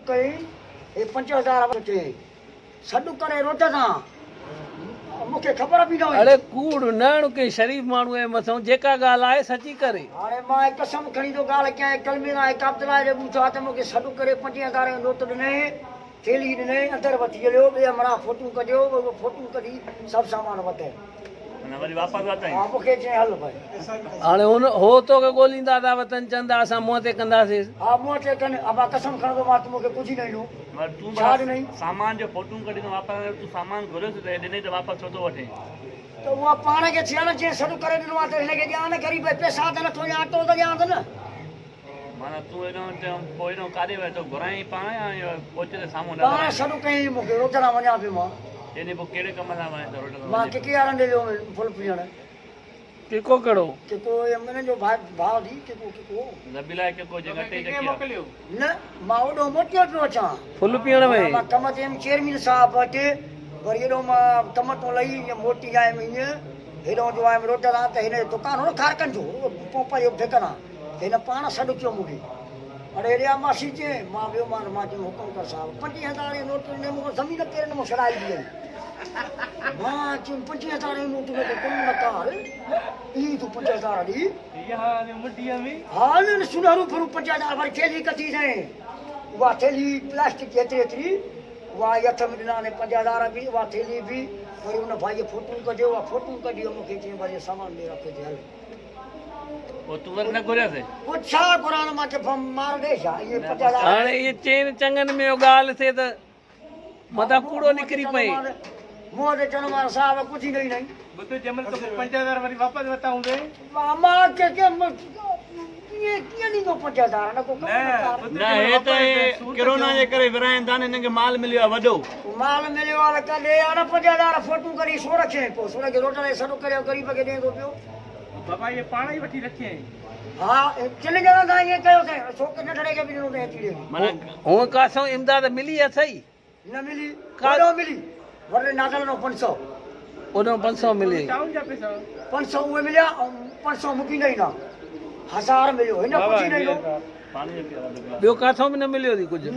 कई ये 5000 वठे सॾु करे रोट सां मूंखे ख़बर बि न हुई। अरे कूड़ न के शरीफ़ माण्हू आहे मथां जेका ॻाल्हि आहे सची करे। हाणे मां कसम खणी थो ॻाल्हि कयां कलमी आहे काबतला जे ॿूठा त मूंखे सॾु करे 50,000 जो नोट ॾिनई थेली ॾिनई अंदरि वठी हलियो ॿिए मरा फोटू कढियो फोटू कढी सभु सामान वरिते हा मूंखे चई हल भाई हाणे हुन हो तोखे ॻोल्हींदा था वतन चवंदा असां मुंहं ते कंदासीं। हा मुंहं ते कनि अब कसम खणंदो मां तूं मूंखे कुझु न ॾिनो छा ॾिनई सामान जो फोटू कढी वापसि तूं सामान घुरियोस त ॾिनई त वापसि छो थो वठे त उहा पाण खे थियण जे सॾु करे ॾिनो आहे त हिनखे ॾियां न ग़रीब पैसा त नथो ॾियां अटो त ॾियां त न माना तूं हेॾो पोइ हेॾो काॾे वेठो घुराई पाण या पहुचे त साम्हूं पाण सॾु कयईं मूंखे रोटड़ा वञा पियो मां एॾे पोइ कहिड़े कम सां वञे त रोट मां किकी वारनि ॾे वियो फुल पीअण केको कहिड़ो किको हिननि जो भाउ दी किको रबीला को जॻह ते मोकिलियो न मां ओॾो मोटियो पियो अचां फुल पीअण में मां कम ते चेयरमैन साहब वटि वरी हेॾो मां कम तो लही ईअं मोटी आयुमि ईअं हेॾो जो आयुमि रोटड़ा त हिन जो दुकानु हो न खारकनि जो पोपा जो ठिकाना हिन पाण सॾु कयो मूंखे अरे हेॾे मासी चए मां वियो मां चयो हुकुम कर साहब 50,000 जो नोट ॾिने मूंखे ज़मीन ते न मूं छॾाई ॾियई मां चयो 50,000 जो नोट में कम न कर ई तूं 50,000 ॾी हा न सुनहरो फरू 50,000 वरी थैली कथी साईं उहा थैली प्लास्टिक जेतिरी एतिरी उहा हथ में ॾिना ने 50,000 बि उहा थैली बि वरी हुन भाई फोटू कढियो उहा फोटू कढी मूंखे चई भई सामान ॾे रखे हल पोइ तूं वरी न घुरियासीं पोइ छा घुराइणो मां चयो मार ॾे छा इहे 50,000 हाणे इहे चइनि चङनि में ॻाल्हि थिए त मथां कूड़ो निकिरी पए मुंहं ते चवण मां साहब कुझु ई न ॾिनई मां कीअं ॾींदो 50,000 न को न हे त कोरोना जे करे विराइनि था हिननि खे माल मिलियो आहे वॾो माल मिलियो आहे त ॾे हाणे 50,000 फोटू कढी सो रखे पोइ सोन खे रोट सॾु करे ग़रीब खे ॾे थो पियो बाबा ये पाण ई वठी रखे हा चिन ॼणा तव्हां ईअं कयोसीं छोकिरे नंढड़े खे बि ॾिनो अथई अची ॾे माना हूअं काथऊं इमदाद मिली आहे सही न मिली काॾो मिली वॾे नागल नो 500 उन 500 मिली 500 उहे मिलिया ऐं 500 मूंखे ॾेई न 1000 मिलियो हिन कुझु ई न ॾिनो ॿियो काथऊं बि न मिलियो थी कुझु न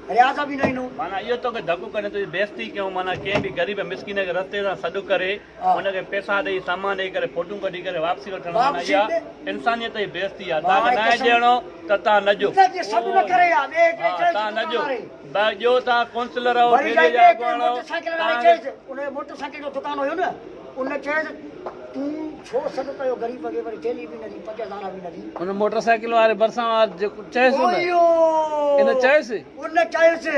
रियाज़ बि न ॾिनो माना इहो तोखे धकु करे तुंहिंजी बेइज़ती कयूं माना कंहिं बि ग़रीब मिसकिन खे रस्ते सां सॾु करे हुनखे पैसा ॾेई सामान ॾेई करे फोटू कढी करे वापसी वठणु माना इहा इंसानियत जी बेइज़ती आहे तव्हांखे न ॾियणो त तव्हां न ॾियो सॾु न करे तव्हां न ॾियो ॿियो तव्हां काउंसलर आहियो मोटरसाइकिल जो दुकानु हुयो न उन चयसि तूं छो सॾु कयो ग़रीब खे वरी थैली बि न ॾी 50,000 बि न ॾी हुन मोटरसाइकिल वारे भरिसां जेको चयसि इन चयसि उन चयसि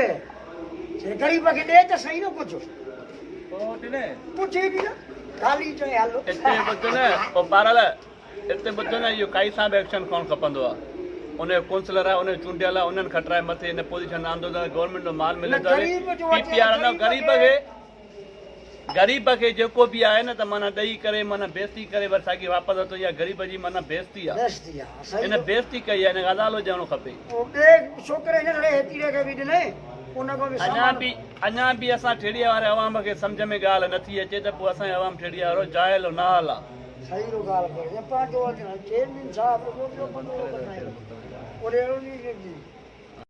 ग़रीब खे ॾे त सही न कुझु पुछे बि न ख़ाली चए हलो हिते ॿुधो न पोइ पारल हिते ॿुधो न इहो काई सां बि एक्शन खणणु खपंदो आहे उन जो काउंसलर आहे उन जो चूंडियल आहे उन्हनि खटराए मथे हिन पोज़ीशन आंदो त गवर्नमेंट जो माल मिले थो ग़रीब खे जेको बि आहे न त माना ॾेई करे माना बेइज़ती करे वरी साॻी वापसि वठो इहा ग़रीब जी माना बेइज़ती आहे हिन बेइज़ती कई आहे हिन खे अदालो ॾियणो खपे अञा बि असां ठेड़ीअ वारे अवाम खे सम्झ में ॻाल्हि नथी अचे त पोइ असांजो अवाम ठेड़ीअ वारो जाइल न हाल आहे